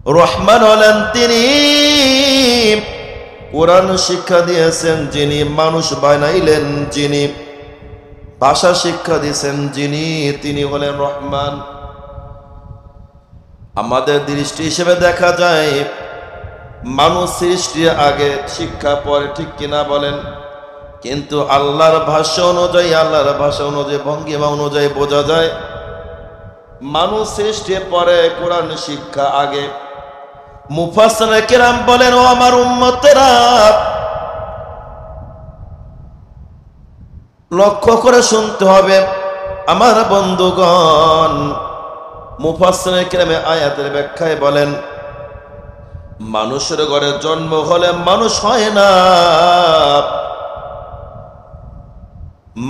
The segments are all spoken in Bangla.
রহমান হলেন তিনি, কোরআন শিক্ষা দিয়েছেন যিনি, মানুষ বানাইলেন যিনি, ভাষা শিক্ষা দিয়েছেন যিনি, তিনি হলেন রহমান। আমাদের দৃষ্টি হিসেবে দেখা যায় মানুষ সৃষ্টির আগে, শিক্ষা পরে, ঠিক কিনা বলেন? কিন্তু আল্লাহর ভাষা অনুযায়ী, আল্লাহর ভাষা অনুযায়ী, ভঙ্গিমা অনুযায়ী বোঝা যায় মানুষ সৃষ্টির পরে, কোরআন শিক্ষা আগে। মুফাসসিরে কিরাম বলেন, ও আমার উম্মতেরা, লক্ষ্য করে শুনতে হবে আমার বন্ধুগণ। মুফাসসিরে কিরামে আয়াতের ব্যাখ্যায় বলেন, মানুষের ঘরে জন্ম হলে মানুষ হয় না।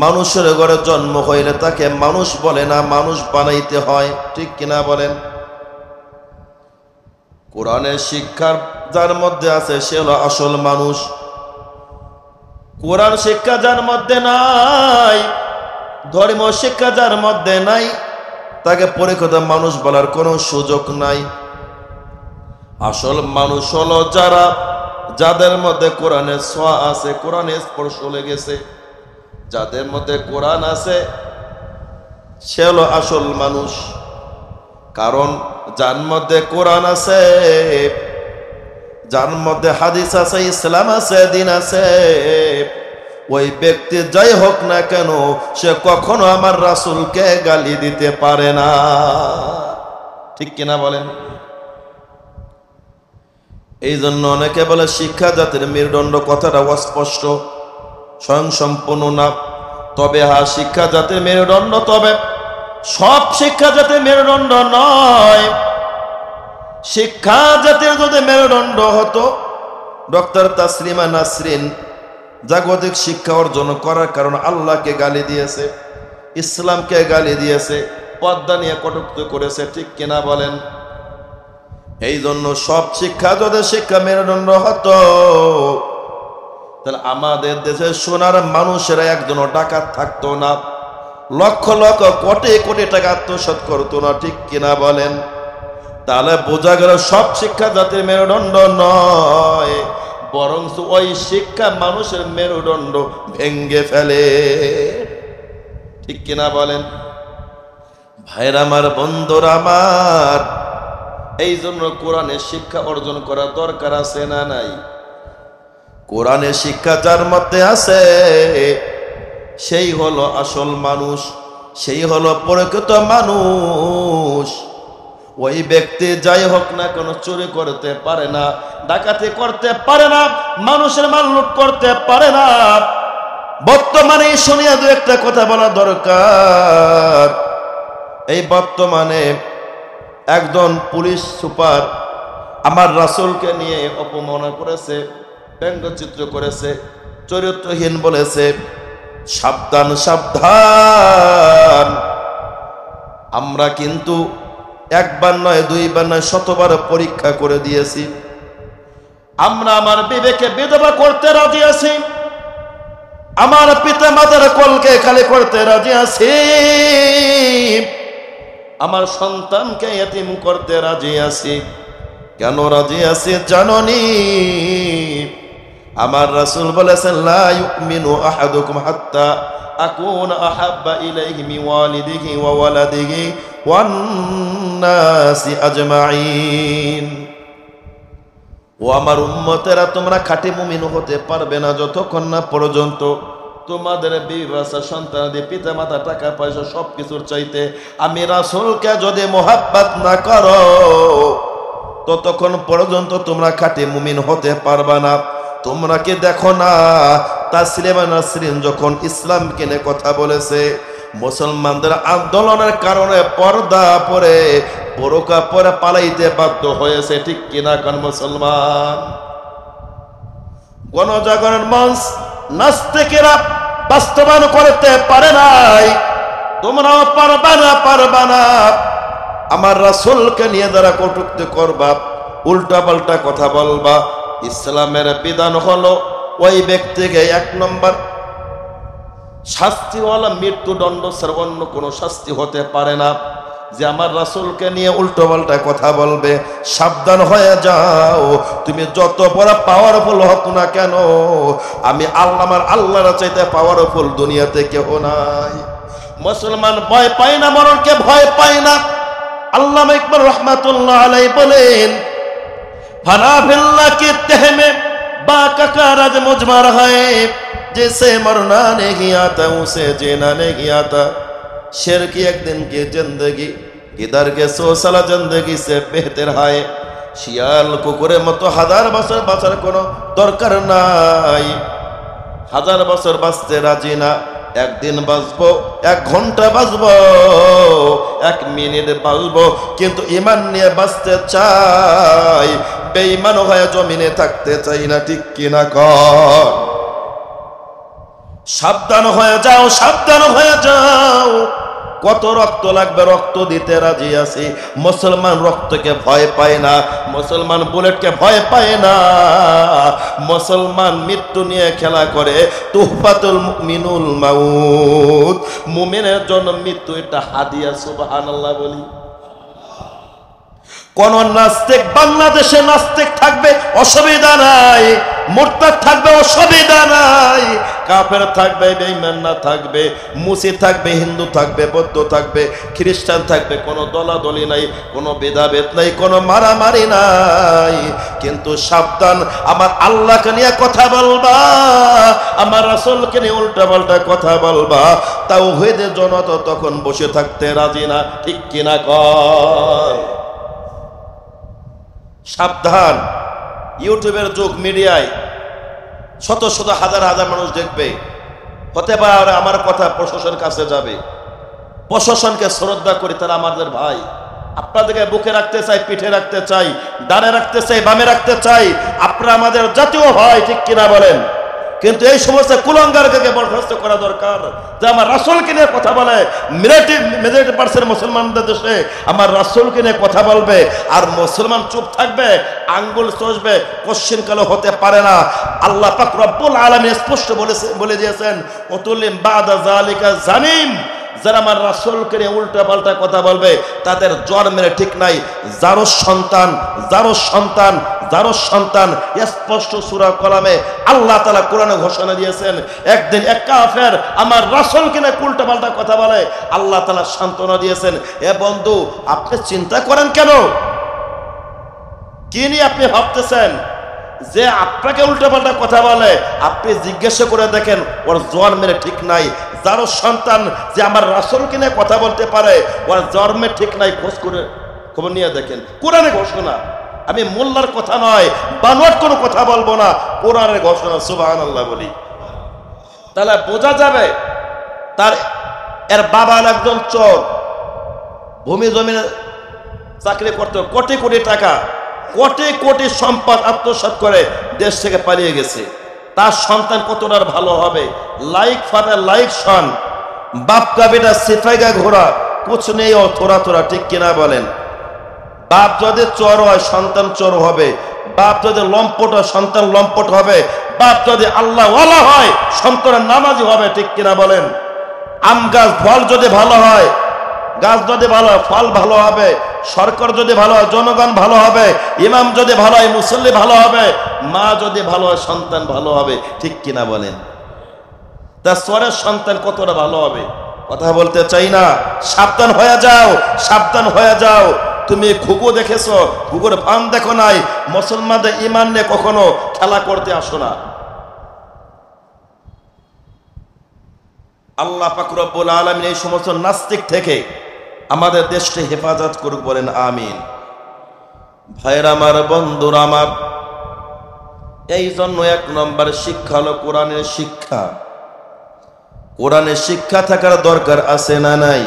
মানুষের ঘরে জন্ম হইলে তাকে মানুষ বলে না, মানুষ বানাইতে হয়, ঠিক কিনা বলেন? কোরআনের শিক্ষার যার মধ্যে আছে সে হলো আসল মানুষ। কোরআন শিক্ষা যার মধ্যে নাই, ধর্মীয় শিক্ষা যার মধ্যে নাই, তাকে পরিচিত মানুষ বলার কোনো সুযোগ নাই। আসল মানুষ হলো যারা, যাদের মধ্যে কোরআনের ছোঁয়া আছে, কোরআনের স্পর্শ লেগেছে, যাদের মধ্যে কোরআন আছে সে হলো আসল মানুষ। কারণ যার মধ্যে কোরআন আছে, যার মধ্যে হাদিস আছে, ইসলাম আছে, দিন আছে, ওই ব্যক্তি যাই হোক না কেন সে কখনো আমার রাসূলকে গালি দিতে পারে না, ঠিক কিনা বলেন? এই জন্য অনেকে বলে শিক্ষা জাতির মেরুদণ্ড, কথাটা অস্পষ্ট, স্বয়ং সম্পূর্ণ না। তবে হ্যাঁ, শিক্ষা জাতির মেরুদণ্ড, তবে সব শিক্ষা জাতির মেরুদণ্ড নয়। শিক্ষা জাতির যদি মেরুদণ্ড হতো, ডক্টর তাসলিমা নাসরিন জাগতিক শিক্ষা অর্জন করার কারণে আল্লাহকে গালি দিয়েছে, ইসলামকে গালি দিয়েছে, পর্দা নিয়ে কটূক্তি করেছে, ঠিক কিনা বলেন? এই জন্য সব শিক্ষা যদি শিক্ষা মেরুদণ্ড হতো, তাহলে আমাদের দেশে সোনার মানুষেরা একজনও ডাকাত থাকতো না, লক্ষ লক্ষ কোটি কোটি টাকা আত্মসাৎ করতো না, ঠিক কিনা বলেন? তাহলে বোঝা গেল সব শিক্ষা জাতির মেরুদণ্ড নয়, বরং ওই শিক্ষা মানুষের মেরুদণ্ড ভেঙ্গে ফেলে, ঠিক কিনা বলেন? ভাইরা আমার, বন্ধুরা আমার, এই জন্য কোরআনের শিক্ষা অর্জন করা দরকার আছে না নাই? কোরআনের শিক্ষা যার মধ্যে আছে সেই হলো আসল মানুষ, সেই হলো প্রকৃত মানুষ। ওই ব্যক্তি যাই হোক না কেন চুরি করতে পারে না, ডাকাতি করতে পারে না, মানুষের মাল লুট করতে পারে না। বর্তমানে শুনিয়া দু একটা কথা বলা দরকার। এই বর্তমানে একজন পুলিশ সুপার আমার রাসূলকে নিয়ে অপমান করেছে, ব্যঙ্গচিত্র করেছে, চরিত্রহীন বলেছে। সাবধান সাবধান, আমরা কিন্তু একবার নয়, দুইবার নয়, শতবার পরীক্ষা করে দিয়েছি। আমরা আমার বিবেকে বিধবা করতে রাজি আছি, আমার পিতা মাতার কোলকে খালি করতে রাজি আছি, আমার সন্তানকে এতিম করতে রাজি আছি। কেন রাজি আছি জাননি? আমার রাসূল বলেছেন, লা ইউমিনু আহাদুকুম হাত্তা আকুনা আহাব্বা ইলাইহি মিন ওয়ালিদিহি ওয়া ওয়ালাদিহি ওয়ান নাসি আজমাইন। ও আমার উম্মতেরা, তোমরা খাঁটি মুমিন হতে পারবে না যতক্ষণ না পর্যন্ত তোমাদের বিবাসা, সন্তানাদি, পিতা মাতা, টাকা পয়সা সবকিছুর চাইতে আমি রাসূলকে যদি মোহাব্বত না করো, ততক্ষণ পর্যন্ত তোমরা খাঁটি মুমিন হতে পারবা না। তোমরা কি দেখো না, তাসলিমা নাসরিন যখন ইসলামকে নিয়ে কথা বলেছে, মুসলমানদের আন্দোলনের কারণে পর্দা পরে, বোরকা পরে পালাইতে বাধ্য হয়েছে, ঠিক কিনা কোন মুসলমান? গণজাগরণ মঞ্চ নাস্তিকেরা বাস্তবায়ন করতে পারে নাই, তোমরাও পারবা না, পারবা না। আমার রাসূলকে নিয়ে যারা কটূক্তি করবা, উল্টা পাল্টা কথা বলবা, ইসলামের বিধান হলো ওই ব্যক্তিকে 1 নম্বর শাস্তি হলো মৃত্যুদণ্ড ছাড়া অন্য কোনো শাস্তি হতে পারে না। যে আমার রাসূলকে নিয়ে উল্টো পাল্টা কথা বলবে, সাবধান হয়ে যাও। তুমি যত বড় পাওয়ারফুল হোক না কেন, আমি আল্লাহ, আমার আল্লাহর চাইতে পাওয়ারফুল দুনিয়াতে কেউ নাই। মুসলমান ভয় পায় না, মরণকে ভয় পায় না। আল্লামা ইকবাল রাহমাতুল্লাহ আলাইহি বলেন, ফানা ফিল্লাহ কি তেহমে बाका का राज मुजमर है, जैसे मरना नहीं आता उसे जीना नहीं आता। शेर की एक दिन की जिंदगी किधर के 100 साल जिंदगी से बेहतर है। শিয়াল কুকুরের মতো হাজার বছর বাঁচার কোনো দরকার নাই। হাজার বছর বাঁচতে রাজি না, একদিন বাঁচবো, 1 ঘন্টা বাঁচবো, 1 মিনিট বাঁচবো, কিন্তু ঈমান নিয়ে বাঁচতে চাই। বেঈমান হয়ে জমিনে থাকতে চাই না, ঠিক কিনা কর? সাবধান হয়ে যাও, সাবধান হয়ে যাও। কত রক্ত লাগবে, রক্ত দিতে রাজি আছি। মুসলমান রক্তকে ভয় পায় না, মুসলমান বুলেটকে ভয় পায় না, মুসলমান মৃত্যু নিয়ে খেলা করে। তুহফাতুল মুমিনুল মাউত, মুমিনের জন্য মৃত্যু এটা হাদিয়া। সুবহানাল্লাহ বলি। কোন নাস্তিক বাংলাদেশে নাস্তিক থাকবে অসুবিধা নাই, মুরতাদ থাকবে অসুবিধা নাই, কাফের থাকবে, বেঈমান না থাকবে, মুসি থাকবে, হিন্দু থাকবে, বৌদ্ধ থাকবে, খ্রিস্টান থাকবে, কোনো দলাদলি নাই, কোনো ভেদাভেদ নাই, কোনো মারামারি নাই। কিন্তু সাবধান, আমার আল্লাহকে নিয়ে কথা বলবা, আমার রাসূলকে নিয়ে উল্টা পাল্টা কথা বলবা, তাওহীদের জনতা তখন বসে থাকতে রাজি না, ঠিক কিনা কর? সাবধান। ইউটিউবের যুগ, মিডিয়ায় শত শত হাজার হাজার মানুষ দেখবে। হতে পারে আমার কথা প্রশাসনের কাছে যাবে, প্রশাসনকে শ্রদ্ধা করি, তারা আমাদের ভাই। আপনাদেরকে বুকে রাখতে চাই, পিঠে রাখতে চাই, ডানে রাখতে চাই, বামে রাখতে চাই। আপনারা আমাদের জাতীয় ভাই, ঠিক কিনা বলেন? কিন্তু এই সমস্ত কুলাঙ্গারকে বরখাস্ত করা দরকার, যে আমার রাসূলকে নিয়ে কথা বলে। মেজরিটি% মুসলমানদের দেশে আমার রাসূলকে নিয়ে কথা বলবে, আর মুসলমান চুপ থাকবে, আঙ্গুল চষবে, কোশ্চিন কালো হতে পারে না। আল্লাহ পাক রব্বুল আলামিন স্পষ্ট বলে দিয়েছেন, উতুলিম বাদা যালিকা জানিম। যারা আমার রাসূলকে নিয়ে উল্টা পাল্টা কথা বলবে, তাদের জন্মের ঠিক নাই। যারো সন্তান, যারো সন্তান, যারো সন্তান, স্পষ্ট সূরা কলামে আল্লাহ তাআলা কোরআনে ঘোষণা দিয়েছেন। একদিন এক কাফের আমার রাসূলকে নিয়ে উল্টা পাল্টা কথা বলে, আল্লাহ তাআলা সান্ত্বনা দিয়েছেন, এ বন্ধু, আপনি চিন্তা করেন কেন? কি নিয়ে আপনি ভাবতেছেন? যে আপনাকে উল্টা পাল্টা কথা বলে, আপনি জিজ্ঞাসা করে দেখেন, ওর জন্মের ঠিক নাই। যারো সন্তান যে আমার রাসূলকে নিয়ে কথা বলতে পারে, ওর জন্মের ঠিক নাই, খোঁজ করে খবর নিয়ে দেখেন। কোরআনে ঘোষণা, আমি মোল্লার কথা নয়, বানোয়াট কোনো কথা বলবো না, কোরআনের ঘোষণা। সুবহানাল্লাহ বলি। তাহলে বোঝা যাবে তার এর বাবা একজন চোর, ভূমি জমিনে চাকরি করতে, কোটি কোটি টাকা, কোটি কোটি সম্পদ আত্মসাৎ করে দেশ থেকে পালিয়ে গেছে। তার সন্তান কতটার ভালো হবে? লাইক ফাদার লাইক সন, বাপ কা বেটা সিপাইগা ঘোড়া, কুছ নেই ও থোড়া থোড়া, ঠিক কিনা বলেন? বাপ যদি চোর হয়, সন্তান চোর হবে। বাপ যদি লম্পট হয়, সন্তান লম্পট হবে। বাপ যদি আল্লাহ ওয়ালা হয়, সন্তানের নামাজি হবে, ঠিক কিনা বলেন? আম গাছ ফল যদি ভালো হয়, গাছ যদি ভালো হয়, ফল ভালো হবে। সরকার যদি ভালো হয়, জনগণ ভালো হবে। ইমাম যদি ভালো হয়, মুসল্লি ভালো হবে। মা যদি ভালো হয়, সন্তান ভালো হবে, ঠিক কিনা বলেন? তা চোরের সন্তান কতটা ভালো হবে? কথা বলতে চাই না। সাবধান হয়ে যাও, সাবধান হয়ে যাও। তুমি ঘুঘু দেখেছো, ঘুঘুর ফান দেখো নাই। মুসলমানদের ঈমান নিয়ে কখনো খেলা করতে আসো না। আল্লাহ পাক রব্বুল আলামিন এই সমস্ত নাস্তিক থেকে আমাদের দেশকে হেফাজত করুক, বলেন আমিন। ভাইরা আমার, বন্ধুরা আমার, এই জন্য 1 নম্বর শিক্ষা হলো কোরআনের শিক্ষা। কোরআনের শিক্ষা থাকার দরকার আছে না নাই?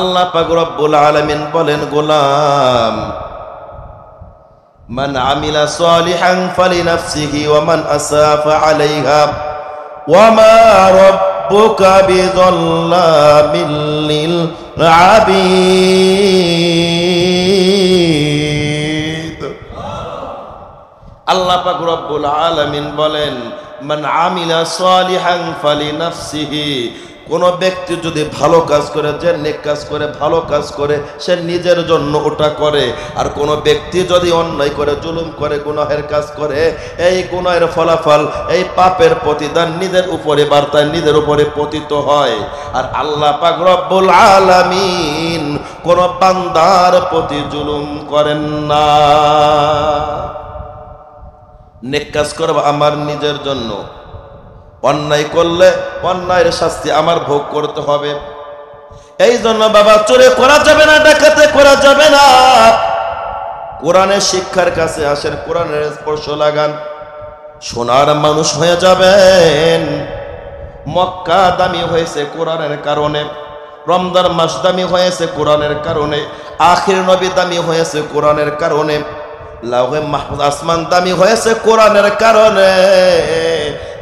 আল্লাহ পাক রব্বুল আলামিন বলেন, গোলাম, মান আমিলা সালিহান ফালিনাফসিহি ওয়া মান আসাফা আলাইহা ওয়া মা রাব্বুকা বিযাল্লামিল লিল আবিদ। আল্লাহ পাক রব্বুল আলামিন বলেন, মান আমিলা সালিহান ফালিনাফসিহি, কোন ব্যক্তি যদি ভালো কাজ করে, যে নেক কাজ করে, ভালো কাজ করে, সে নিজের জন্য ওটা করে। আর কোন ব্যক্তি যদি অন্যায় করে, জুলুম করে, গুনাহের কাজ করে, এই গুনাহের ফলাফল, এই পাপের প্রতিদান নিজের উপরে বার্তায় নিজের উপরে পতিত হয়। আর আল্লাহ পাক রব্বুল আলামিন কোন বান্দার প্রতি জুলুম করেন না। নেক কাজ করব আমার নিজের জন্য, অন্যায় করলে অন্যায়ের শাস্তি আমার ভোগ করতে হবে। এই জন্য বাবা চোরে করা যাবে না, ডাকাতে করা যাবে না। কোরআনের শিক্ষার কাছে আসেন, কোরআনের স্পর্শ লাগান, সোনার মানুষ হয়ে যাবেন। মক্কা দামি হয়েছে কোরআনের কারণে, রমজান মাস দামি হয়েছে কোরআনের কারণে, আখির নবী দামি হয়েছে কোরআনের কারণে, লাউহে মাহফুজ আসমান দামি হয়েছে কোরআনের কারণে,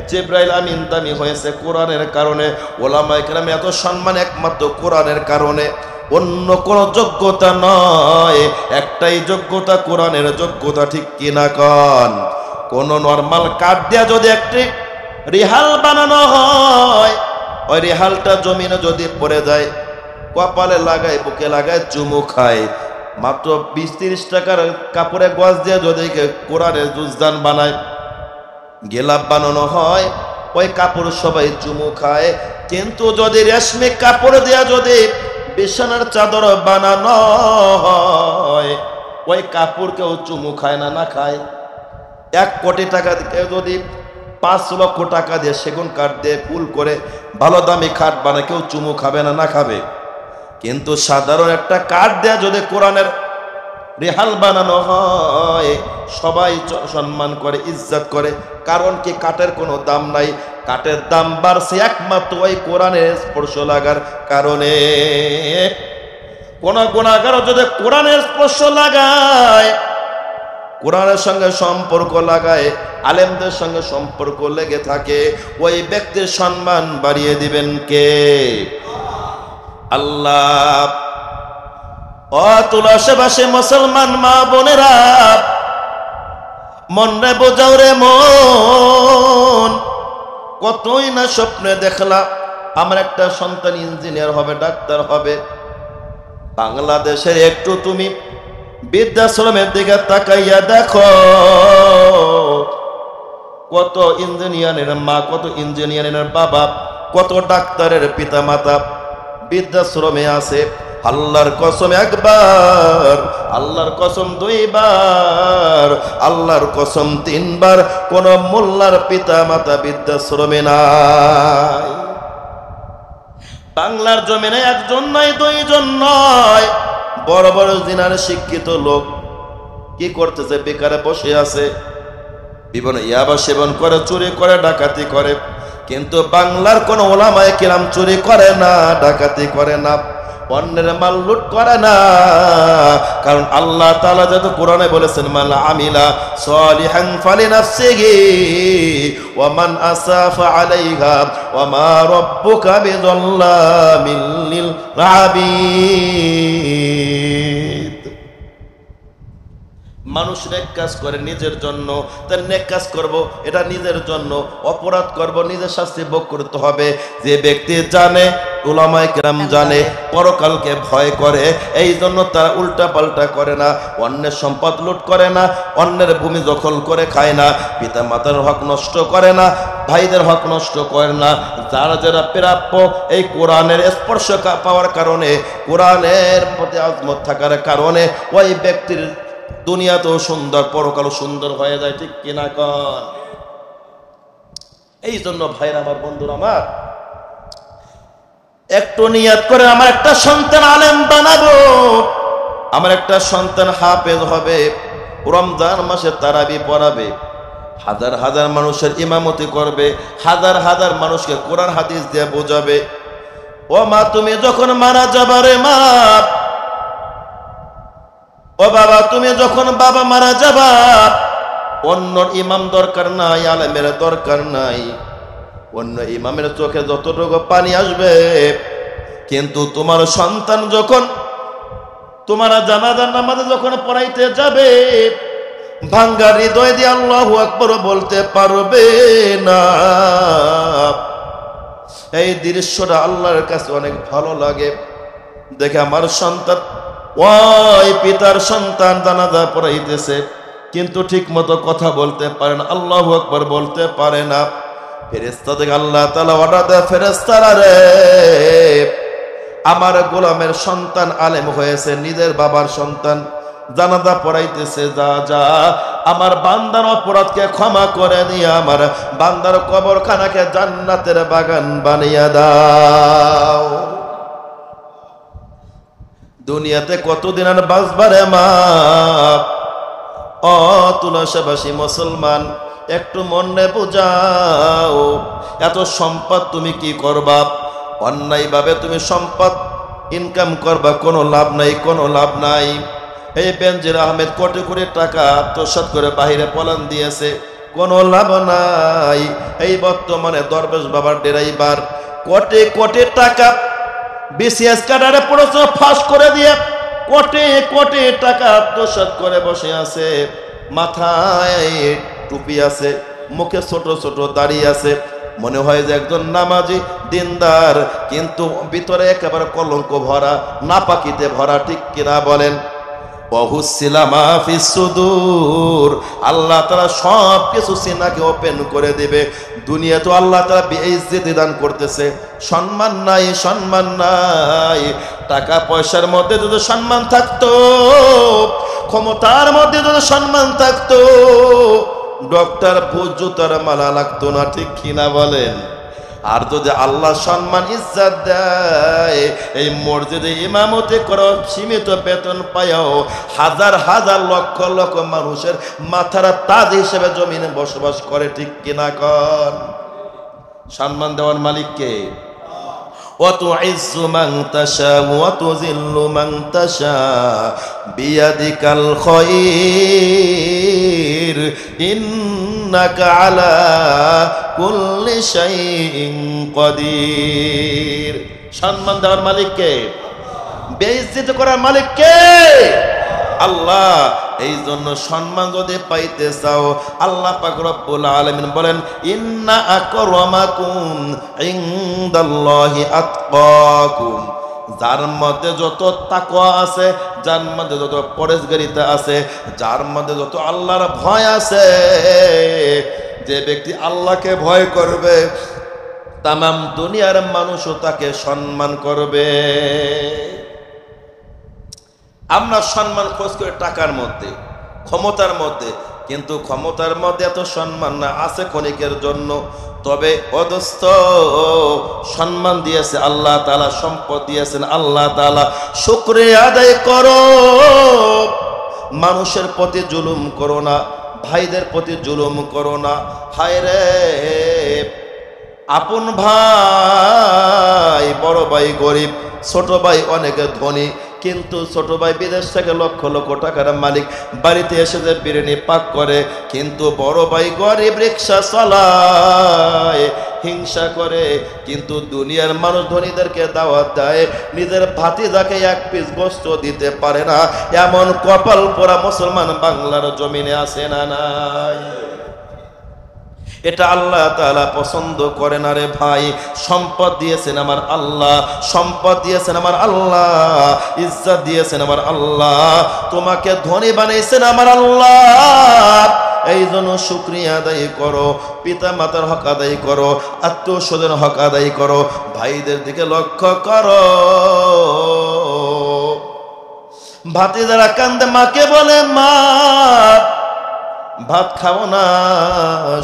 জিবরাইল আমিন দামি হয়েছে কোরআনের কারণে, ওলামায়ে কেরাম এত সম্মান একমাত্র কোরআনের কারণে, অন্য কোনো যোগ্যতা নয়। একটাই যোগ্যতা, কোরআনের যোগ্যতা, ঠিক কিনা কন? কোন নরমাল কাঠ দিয়া যদি একটি রিহাল বানানো হয়, ওই রিহালটা জমিনে যদি পড়ে যায়, কপালে লাগায়, বুকে লাগায়, চুমু খায়, মাত্র 20-30 টাকার কাপড়ে গজ দিয়ে যদি কোরআনের জুজদান বানায়, গেলাপ বানানো হয়, ওই কাপড় সবাই চুমু খায়। কিন্তু যদি রেশমি কাপড় দিয়া যদি বিছানার চাদর বানানো হয়, ওই কাপড় কেউ চুমু খায় না, না খায়। 1 কোটি টাকা দিয়ে যদি 5 লক্ষ টাকা দিয়ে সেগুন কাঠ দিয়ে ফুল করে ভালো দামি খাট বানায়, কেউ চুমু খাবে না, না খাবে। কিন্তু সাধারণ একটা কাঠ দিয়ে যদি কোরআনের রেহাল বানানো হয়, সবাই সম্মান করে, ইজ্জত করে। কারণ কি? কাঠের কোনো দাম নাই, কাঠের দাম বাড়ছে একমাত্র ওই কোরআনের স্পর্শ লাগার কারণে। কোন গুনাহগার যদি কোরআনের স্পর্শ লাগায়, কোরআনের সঙ্গে সম্পর্ক লাগায়, আলেমদের সঙ্গে সম্পর্ক লেগে থাকে, ওই ব্যক্তির সম্মান বাড়িয়ে দিবেন কে? আল্লাহ। ও তুলাসে মুসলমান মা বোনেরা, মন রে বোঝাও রে মন। কতই না স্বপ্নে দেখলা আমার একটা সন্তান ইঞ্জিনিয়ার হবে, ডাক্তার হবে। বাংলাদেশের একটু তুমি বৃদ্ধাশ্রমের দিকে তাকাইয়া দেখো, কত ইঞ্জিনিয়ারের মা, কত ইঞ্জিনিয়ারের বাবা, কত ডাক্তারের পিতা মাতা বৃদ্ধাশ্রমে আছে। আল্লাহর কসম একবার, আল্লাহর কসম 2 বার, আল্লাহর কসম 3 বার, কোন মোল্লার পিতা মাতা বৃদ্ধাশ্রমে নাই। বাংলার জমিনে 1 জন নয়, 2 জন নয়, বড় বড় জিনার শিক্ষিত লোক কি করতেছে? বেকারে বসে আছে, বিভিন্ন ইয়াবা সেবন করে, চুরি করে, ডাকাতি করে। কিন্তু বাংলার কোন ওলামায়ে কিরাম চুরি করে না, ডাকাতি করে না, অন্যের মাল লুট করে না। কারণ আল্লাহ তাআলা যেহেতু কোরআনে বলেছেন, মান আমিলা সলিহান ফালিনাফসিহি ওয়া মান আসাফা আলাইহা ওয়া মা রাব্বুকা বিযাল্লামিল লিল আবিদ। মানুষ নেক কাজ করে নিজের জন্য, তার নেক কাজ করব এটা নিজের জন্য, অপরাধ করব নিজের শাস্তি ভোগ করতে হবে। যে ব্যক্তি জানে, উলামায়ে কেরাম জানে, পরকালকে ভয় করে, এই জন্য তারা উল্টা পাল্টা করে না, অন্যের সম্পদ লুট করে না, অন্যের ভূমি দখল করে খায় না, পিতা মাতার হক নষ্ট করে না, ভাইদের হক নষ্ট করে না। যারা যারা প্রাপ্য, এই কোরআনের স্পর্শ পাওয়ার কারণে, কোরআনের প্রতি আজমত থাকার কারণে ওই ব্যক্তির দুনিয়াতেও সুন্দর, পরকালও সুন্দর হয়ে যায়, ঠিক কিনা কন? এই জন্য ভাইরা আমার, বন্ধুরা আমার, একটু নিয়ত করে আমার একটা সন্তান আলেম বানাবো, আমার একটা সন্তান হাফেজ হবে, রমজান মাসে তারাবি পড়াবে, হাজার হাজার মানুষের ইমামতি করবে, হাজার হাজার মানুষকে কোরআন হাদিস দিয়ে বোঝাবে। ও মা, তুমি যখন মারা যাবা রে মা, ও বাবা, তুমি যখন বাবা মারা যাবা, অন্য ইমাম দরকার নাই, আলেমের দরকার নাই, অন্য ইমামের চোখে যতটুকু পানি আসবে, কিন্তু তোমার সন্তান যখন তোমার জানাজার নামাজে যখন পড়াইতে যাবে, ভাঙ্গা হৃদয় দিয়ে আল্লাহু আকবার বলতে পারবে না। এই দৃশ্যটা আল্লাহর কাছে অনেক ভালো লাগে। দেখে আমার সন্তান, ওই পিতার সন্তান জানাজা পড়াইতেছে, কিন্তু ঠিক মতো কথা বলতে পারে না, আল্লাহু আকবার বলতে পারে না। ফেরেশতা থেকে আল্লাহ তাআলা অর্ডার দেয়, ফেরেশতারা রে, আমার গোলামের সন্তান আলেম হয়েছে, নিজের বাবার সন্তান, জানাজা পড়াইতেছে, যা যা আমার বান্দার অপরাধকে ক্ষমা করে দিয়ে আমার বান্দার কবরখানাকে জান্নাতের বাগান বানিয়ে দাও। দুনিয়াতে কতদিন আর বাঁচবারে মা? ও তুলসীবাসী মুসলমান, একটু মনে বুঝাও, এত সম্পদ তুমি কি করবা? অন্যায় ভাবে তুমি সম্পদ ইনকাম করবা, কোনো লাভ নাই, কোনো লাভ নাই। এই বেনজির আহমেদ কোটি কোটি টাকা আত্মসাৎ করে বাহিরে পলান দিয়েছে, কোনো লাভ নাই। এই বর্তমানে দরবেশ বাবার ড্রাইভার কোটি কোটি টাকা বিসিএস ক্যাডারে পড়াশোনা ফাঁস করে দিয়ে কোটি কোটি টাকা আত্মসাৎ করে বসে আছে, মাথায় টুপি আছে, মুখে ছোট ছোট দাড়ি আছে, মনে হয় যে একজন নামাজি দিনদার, কিন্তু ভিতরে একেবারে কলঙ্ক ভরা, নাপাকিতে ভরা, ঠিক কিনা বলেন? আল্লাহ তাআলা সব কিছু সিনাকে ওপেন করে দিবে। দুনিয়া তো আল্লাহ তাআলা বেইজ্জতি দান করতেছে, সম্মান নাই, সম্মান নাই। টাকা পয়সার মধ্যে যদি সম্মান থাকতো, ক্ষমতার মধ্যে যদি সম্মান থাকতো, ডক্টর জুতার মালা লাগতো না, ঠিক কিনা বলেন? আর যদি আল্লাহ সম্মান ইজ্জত দেয়, এই মসজিদে ইমামতি করো, সীমিত বেতন পায়াও হাজার হাজার লক্ষ লক্ষ মানুষের মাথার তাজ হিসেবে জমিনে বসবাস করে, ঠিক কিনা কন? সম্মান দেওয়ার মালিক কে? ওয়াতুইজ্জু মান তাশা ওয়া তুযিল্লু মান তাশা বিয়াদিকাল খায়র ইন্নাকা আলা কুল্লি শাইইন কাদির। সম্মান দেওয়ার মালিক কে? বেইজ্জত করার মালিক কে? আল্লাহ। এই জন্য সম্মান যদি পাইতে চাও, আল্লাহ পাক রব্বুল আলামিন বলেন, ইন্না আকরামাকুম ইনদাল্লাহি আতকাকুম। যার মধ্যে যত তাকওয়া আছে, যার মধ্যে যত পরহেজগারিতা আছে, যার মধ্যে যত আল্লাহর ভয় আছে, যে ব্যক্তি আল্লাহকে ভয় করবে, তামাম দুনিয়ার মানুষও তাকে সম্মান করবে। আমরা সম্মান খোঁজ করে টাকার মধ্যে, ক্ষমতার মধ্যে, কিন্তু ক্ষমতার মধ্যে এত সম্মান না, আছে ক্ষণিকের জন্য। তবে অদস্ত সম্মান দিয়েছে আল্লাহ তাআলা, সম্পদ দিয়েছেন আল্লাহ তাআলা, শুকরিয়া আদায় করো। মানুষের প্রতি জুলুম করো না, ভাইদের প্রতি জুলুম করো না। হায় রে, আপন ভাই, বড় ভাই গরিব, ছোট ভাই অনেক ধনী, কিন্তু ছোট ভাই বিদেশ থেকে লক্ষ লক্ষ টাকার মালিক, বাড়িতে এসে যে বিরিয়ানি পাক করে, কিন্তু বড় ভাই গরিব, রিক্সা চালায়, হিংসা করে, কিন্তু দুনিয়ার মানুষ ধনীদেরকে দাওয়াত দেয়, নিজের ভাতিজাকে এক পিস গোশত দিতে পারে না। এমন কপাল পোড়া মুসলমান বাংলার জমিনে আছে না নাই? এটা আল্লাহ তাআলা পছন্দ করে না রে ভাই। সম্পদ দিয়েছেন আমার আল্লাহ, সম্পদ দিয়েছেন আমার আল্লাহ, ইজ্জত দিয়েছেন আমার আল্লাহ, তোমাকে ধনী বানাইছেন আমার আল্লাহ। এই জন্য শুকরিয়া আদায় করো, পিতা মাতার হক আদায় করো, আত্মীয় স্বজনের হক আদায় করো, ভাইদের দিকে লক্ষ্য করো। ভাতিজারা কান্দে, মাকে বলে, মা ভাত খাবো না,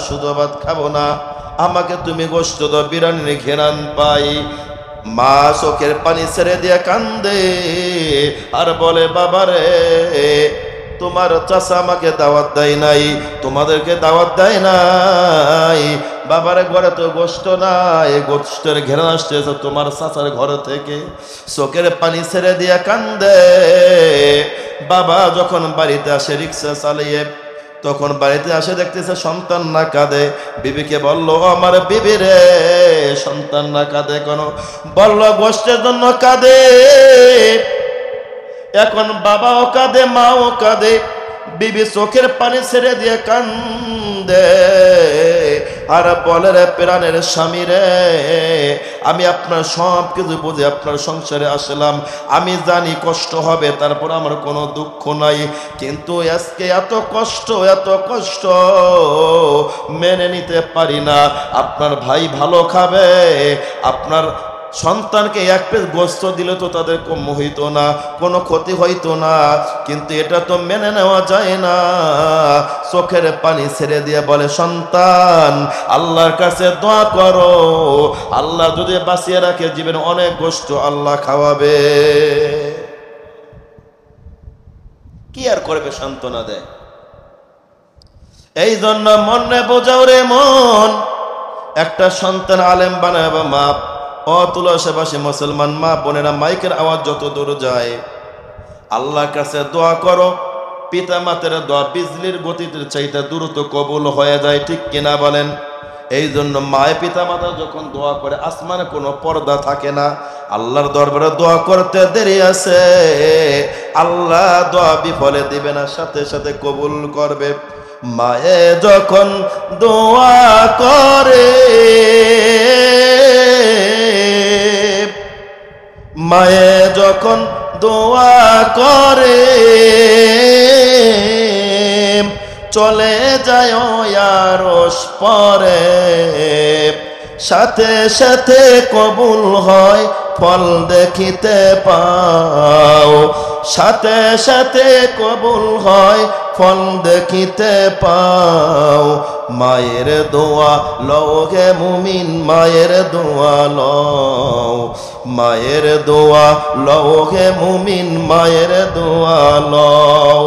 শুধু ভাত খাবো না, আমাকে তুমি গোশত দাও, বিরিয়ানির ঘেরান পাই। মা চোখের পানি ছেড়ে দিয়ে কান্দে আর বলে, বাবারে, তোমার চাচা আমাকে দাওয়াত দেয় নাই, তোমাদেরকে দাওয়াত দেয় নাই, বাবারে ঘরে তো গোশত নাই, গোশতের ঘেরান আসতেছে তোমার চাচার ঘর থেকে। চোখের পানি ছেড়ে দিয়ে কান্দে। বাবা যখন বাড়িতে আসে রিক্সা চালিয়ে, তখন বাড়িতে আসে দেখতেছে সন্তান না কাঁদে। বিবিকে বলল, আমার বিবি রে, সন্তান না কাঁদে কেন? বলল, গোশতের জন্য কাঁদে। এখন বাবাও কাঁদে, মাও কাঁদে, বিবি চোখের পানি ছেড়ে দিয়ে কান্দে আর বলে, রে প্রাণের স্বামী রে, আমি আপনার সব কিছু বুঝে আপনার সংসারে আসলাম, আমি জানি কষ্ট হবে, তারপর আমার কোনো দুঃখ নাই, কিন্তু আজকে এত কষ্ট মেনে নিতে পারি না। আপনার ভাই ভালো খাবে, আপনার সন্তানকে এক পেট গোস্ত দিলে তো তাদের কম হইতো না, কোনো ক্ষতি হইতো না, কিন্তু এটা তো মেনে নেওয়া যায় না। চোখের পানি ছেড়ে দিয়ে বলে, সন্তান আল্লাহর কাছে দোয়া করো, আল্লাহ যদি বাঁচিয়ে রাখে জীবনে অনেক গোস্ত আল্লাহ খাওয়াবে। কি আর করবে, সান্ত্বনা দেয়। এই জন্য মনে বোঝাও রে মন, একটা সন্তান আলেম বানায় বা মা অতুল আশেপাশে মুসলমান মা বোনেরা, মাইকের আওয়াজ যত দূর যায়, আল্লাহর কাছে দোয়া করো। পিতা মাতার দোয়া বিজলির গতিতে চাইতে দ্রুত কবুল হয়ে যায়, ঠিক কিনা বলেন? এই জন্য মায় পিতা মাতা যখন দোয়া করে, আসমানে কোনো পর্দা থাকে না, আল্লাহর দরবারে দোয়া করতে দেরি আছে, আল্লাহ দোয়া বিফলে দিবে না, সাথে সাথে কবুল করবে। মায়ে যখন দোয়া করে, মায়ে যখন দোয়া করে, চলে যায় আরশ পরে, সাথে সাথে কবুল হয়, ফল দেখিতে পাও, সাথে সাথে কবুল হয়, ফল দেখিতে পাও। মায়ের দোয়া লও হে মুমিন, মায়ের দোয়া লও, মায়ের দোয়া লও হে মুমিন, মায়ের দোয়া লও।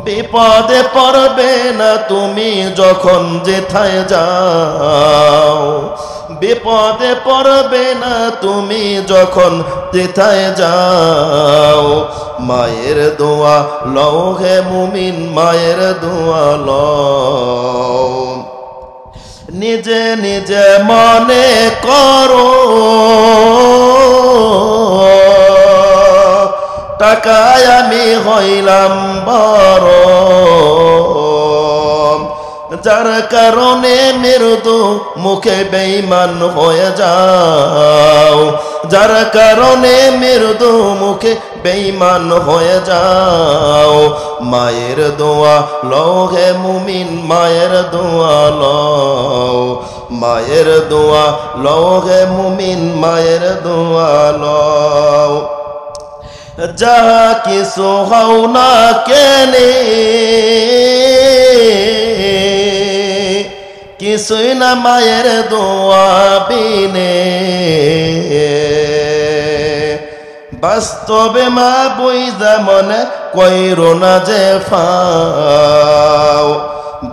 বিপদে পড়বে না তুমি যখন যেথায় যাও, বিপদে পড়বে না তুমি যখন যেথায় যাও। মায়ের দোয়া লও হে মুমিন, মায়ের দোয়া লও। নিজে নিজে মনে করো, টাকায় আমি হইলাম বড়, যার কারণে মৃদু মুখে বেঈমান হয়ে যাও, যার কারণে মৃদু মুখে বেঈমান হয়ে যাও। মায়ের দোয়া লও হে মুমিন, মায়ের দোয়া লও, মায়ের দোয়া লও হে মুমিন, মায়ের দোয়া লও। যা কিছু হও না কেনে, কিছুই না মায়ের দোয়া বিনে, বাস্তবে মা বুঝা মনে কইরো না যে ফাও,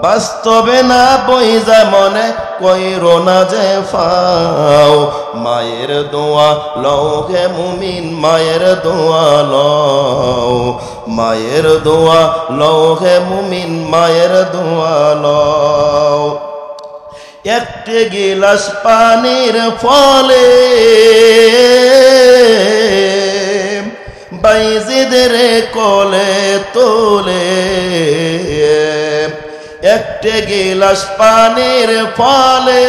বাস্তবে না বুঝা মনে কইরো না যে ফাও। মায়ের দোয়া লও হে মুমিন, মায়ের দোয়া লও, মায়ের দোয়া লও হে মুমিন, মায়ের দোয়া লও। একটি গিলাস পানির ফলে বাইজিদের কোলে তোলে, একটি গিলাস পানির ফলে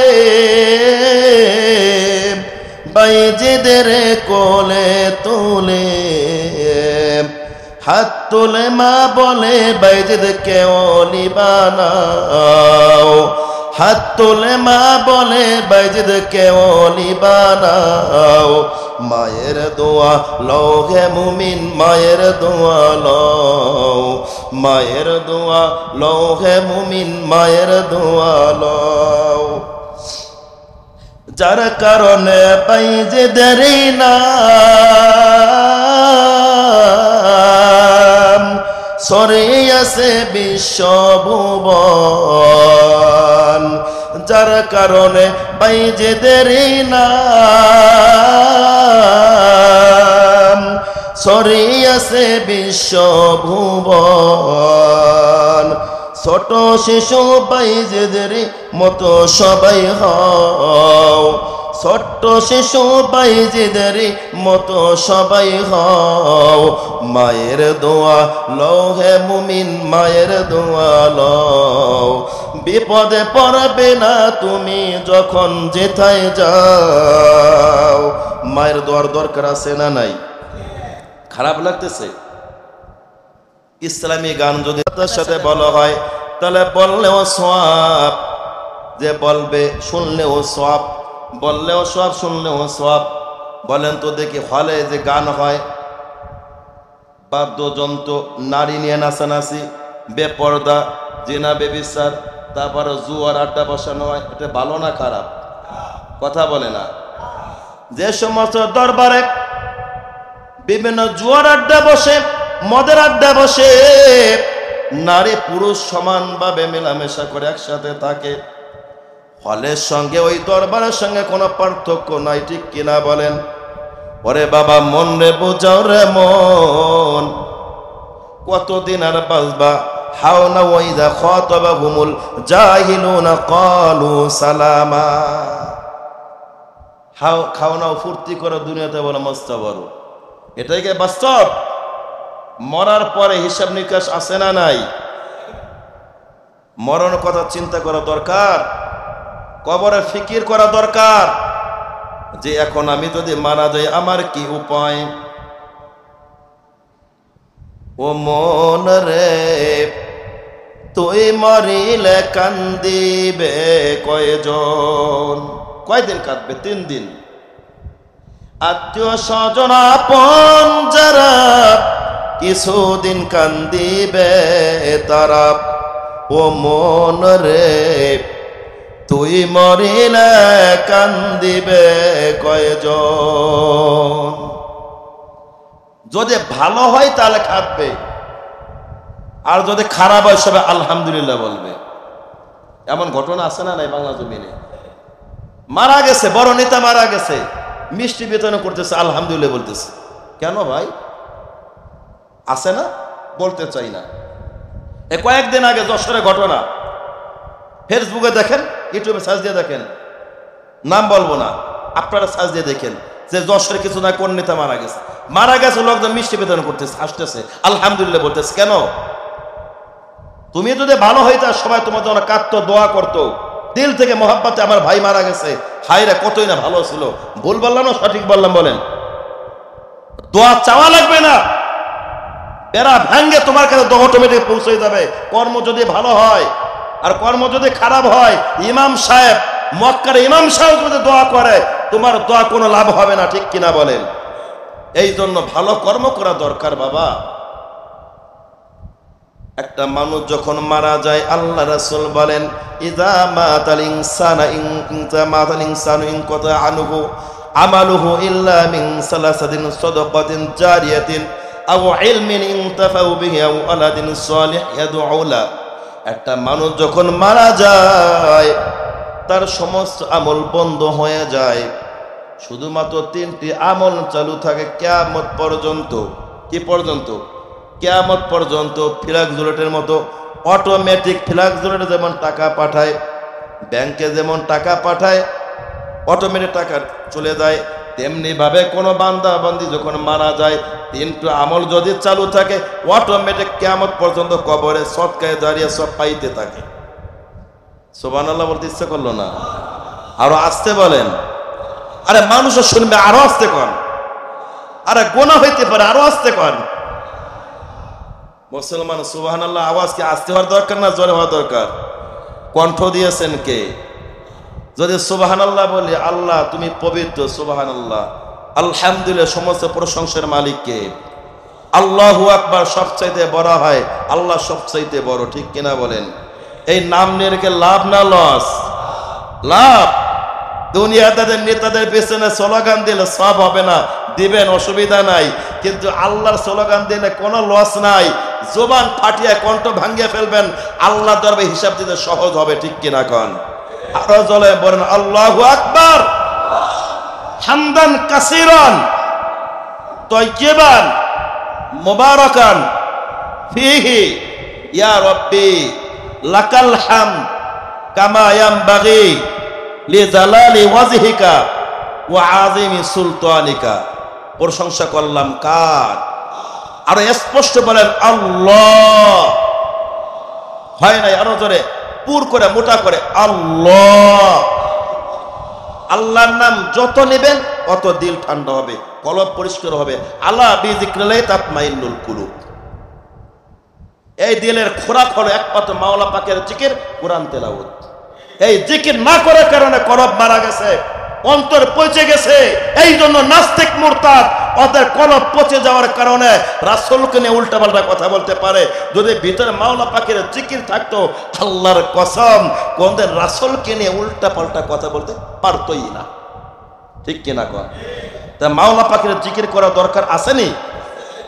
বাইজিদের কোলে তোলে। হাত তুলে মা বলে, বাইজিদ কেওলি বানাও, হাত তুলে মা বলে, বাইজিদ কেওলি বানাও। মায়ের দোয়া লও হে মুমিন, মায়ের দোয়া লও, মায়ের দোয়া লও হে মুমিন, মায়ের দোয়া লও। যার কারণে বাইজিদের নাম ছড়িয়েছে বিশ্বভুবন, যার কারণে বাইজিদের নাম ছড়িয়েছে বিশ্বভুবন। ছোট শিশু বাইজিদের মতো সবাই হও, ছোট্ট শিশু বাইজিদের মতো সবাই হও, মায়ের দোয়া লও হে মুমিন, মায়ের দোয়া লও। বিপদে পড়বে না তুমি যখন যেথায় যাও। মায়ের দোয়ার দরকার আছে না নাই? খারাপ লাগতেছে? ইসলামী গান যদি তার সাথে বলা হয় তাহলে বললেও সওয়াব, যে বলবে শুনলেও সওয়াব, বললেও সওয়াব শুনলেও সওয়াব। বলেন তো দেখি, হলে যে গান হয়, বাদ্যযন্ত্র, নারী নিয়ে নাচানাচি, বেপর্দা, জিনা বেবিচার, তারপরে জুয়ার আড্ডা বসানো হয়, এটা ভালো না খারাপ? কথা বলে না? যে সমস্ত দরবারে বিভিন্ন জুয়ার আড্ডা বসে, মদের আড্ডা বসে, নারী পুরুষ সমানভাবে মেলামেশা করে একসাথে থাকে, হলের সঙ্গে ওই দরবারের সঙ্গে কোনো পার্থক্য নাই, ঠিক কিনা বলেন? ওরে বাবা, মন রে বোঝাও রে মন, কতদিন আর বাঁচবা? হাওনা ওয়াইদা খাতাবাহুমুল জাহিলুনা ক্বালু সালামা। খাও নাও ফুর্তি করো, দুনিয়াতে বলো মস্ত বড়, এটাই কি বাস্তব? মরার পরে হিসাব নিকাশ আছে না নাই? মরণ কথা চিন্তা করা দরকার, কবরে ফিকির করা দরকার, যে এখন আমি যদি মারা যাই আমার কি উপায়। ও মন রে, তুই মরিলে কান্দিবে কয়জন? কয়দিন কাঁদবে? 3 দিন। আত্মীয় স্বজন আপন যারা, কিছুদিন কান্দিবে তারা। ও মন রে, তুই মরিলে কান্দিবে কয়জন? যদি ভালো হয় তাহলে কাঁদবে, আর যদি খারাপ হয় সবাই আলহামদুলিল্লাহ বলবে। এমন ঘটনা আছে না নাই বাংলা জমিনে? মারা গেছে, বড় নেতা মারা গেছে, মিষ্টি বিতরণ করতেছে, আলহামদুলিল্লাহ বলতেছে। কেন ভাই? আছে না? বলতে চাই না। কয়েকদিন আগে যশোরের ঘটনা, ফেসবুকে দেখেন, ইউটিউবে সার্চ দিয়ে দেখেন, নাম বলবো না, আপনারা সার্চ দিয়ে দেখেন যে যশোরে কিছু না কোন নেতা মারা গেছে। মারা গেছে, লোকজন মিষ্টি বিতরণ করতেছে, আসতেছে, আলহামদুলিল্লাহ বলতেছে। কেন? তুমি যদি ভালো হইতা সবাই তোমার জন্য কাঁদতো, দোয়া করতো, দিল থেকে মহাব্বতে আমার ভাই মারা গেছে, হায়রে কতই না ভালো ছিল। ভুল বললাম না সঠিক বললাম? বলেন। দোয়া চাওয়া লাগবে না, এরা ভাঙ্গে তোমার কাছে অটোমেটিক পৌঁছে যাবে। কর্ম যদি ভালো হয় আর কর্ম যদি খারাপ হয়, ইমাম সাহেব, মক্কার ইমাম সাহেব যদি দোয়া করে, তোমার দোয়া কোনো লাভ হবে না, ঠিক কিনা বলেন? এই জন্য ভালো কর্ম করা দরকার বাবা। একটা মানুষ যখন মারা যায়, আল্লাহ রাসূল বলেন, ইযা মাতাল ইনসানু ইনকাতা আনহু আমালুহু ইল্লা মিন সালাসাতিন সাদাকাতিন জারিয়াতিন আও ইলমিন ইনতাফাউ বিহি আও ওয়ালাদিন সালিহ ইয়াদউ লা। একটা মানুষ যখন মারা যায়, তার সমস্ত আমল বন্ধ হয়ে যায়, শুধুমাত্র 3টি আমল চালু থাকে কিয়ামত পর্যন্ত। কি পর্যন্ত? কিয়ামত পর্যন্ত। ফ্ল্যাক্স জুলেটের মতো অটোমেটিক ফ্ল্যাক্স জুলেট যেমন টাকা পাঠায়, ব্যাংকে যেমন টাকা পাঠায়, অটোমেটিক টাকা চলে যায়, তেমনি ভাবে কোনো বান্দা বান্দি যখন মারা যায়, 3টি আমল যদি চালু থাকে, অটোমেটিক কিয়ামত পর্যন্ত কবরে সদকায়ে জারিয়া সব পাইতে থাকে। সুবহানাল্লাহ বলতে ইচ্ছে করলো না? আরো আস্তে বলেন। আরে মানুষ শুনবে, আরো আস্তে কন। আরে গোনা হইতে পারে, আরো আস্তে কন। মুসলমান সুবহানাল্লাহ আওয়াজ কি আস্তে হওয়ার দরকার না জোরে হওয়া দরকার? কণ্ঠ দিয়েছেন কে? যদি সুবহানাল্লাহ বলি, আল্লাহ তুমি পবিত্র, সুবহানাল্লাহ, আলহামদুলিল্লাহ সমস্ত প্রশংসার মালিক কে? আল্লাহু আকবার সবচাইতে বড় হয়, আল্লাহ সবচাইতে বড়, ঠিক কিনা বলেন? এই নাম নিয়ে রেখে লাভ না লস? লাভ। দুনিয়াতে নেতাদের পেছনে স্লোগান দিলে সব হবে না, দিবেন, অসুবিধা নাই, কিন্তু আল্লাহর স্লোগান দিলে কোনো লস নাই। জবান ফাটিয়ে কণ্ঠ ভাঙ্গিয়ে ফেলবেন, আল্লাহ দরবারে হিসাব দিতে সহজ হবে, ঠিক কিনা কন? আরো জলে বলেন আল্লাহু আকবার, হামদান কাসীরান তাইয়িবান মুবারাকান ফীহি ইয়া রাব্বি লাকাল হামদ কামা ইয়ানবাগি লিজালালি ওয়াজহিকা ওয়া আযিমি সুলতানিকা, প্রশংসা করলাম কার? আরো স্পষ্ট বলেন আল্লাহ। হয় নাই? আরো জোরে পুর করে মোটা করে আল্লাহ। আল্লাহর নাম যত নেবেন অত দিল ঠান্ডা হবে, কলব পরিষ্কার হবে। আলা বিযিক্রিল্লাহি তাতমাইন্নুল কুলুব। এই দিলের খোরাক হলো একমাত্র মাওলা পাকের জিকির, কোরআন তেলাওয়াত। এই জিকির না করার কারণে কলব মারা গেছে, অন্তর পচে গেছে। এই জন্য নাস্তিক মুরতাদ ওদের কলব পচে যাওয়ার কারণে রাসূলকে নিয়ে উল্টাপাল্টা কথা বলতে পারে। যদি ভিতরে মাওলা পাকের জিকির থাকতো, আল্লাহর কসম কোনদিন রাসূলকে নিয়ে উল্টাপাল্টা কথা বলতে পারতোই না। ঠিক কিনা কন? তা মাওলা পাকের জিকির করা দরকার আসেনি?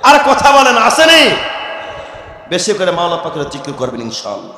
আর কথা বলেন আসেনি? বেশি করে মাওলা পাকের জিকির করবেন ইনশাআল্লাহ।